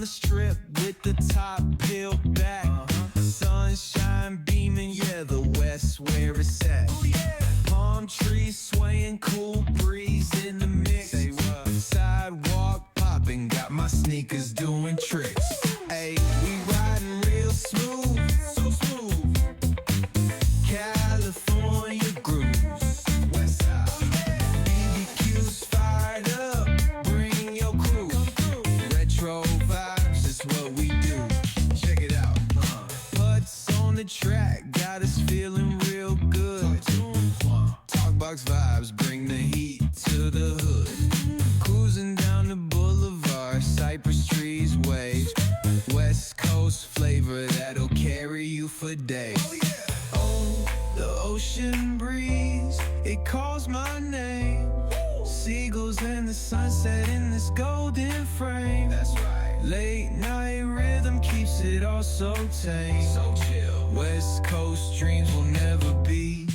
the strip with the top peeled back. Sunshine beaming, yeah, the West where it's at. Palm trees swaying, cool breeze in the mix. Sidewalk popping, got my sneakers doing tricks. Ayy, we riding real smooth, so smooth. California grooves, West Side. BBQ's fired up, bring your crew. Retro vibes, that's what we do. Check it out. Putts on the track, got us feeling real good. Talkbox vibes, bring the heat to the hood. Cruising down the boulevard, cypress trees wave. West Coast flavor that'll carry you for days. Oh, the ocean breeze, it calls my name. Seagulls and the sunset in this golden frame. That's right. Late night rhythm keeps it all so tame. So chill. West Coast dreams will never be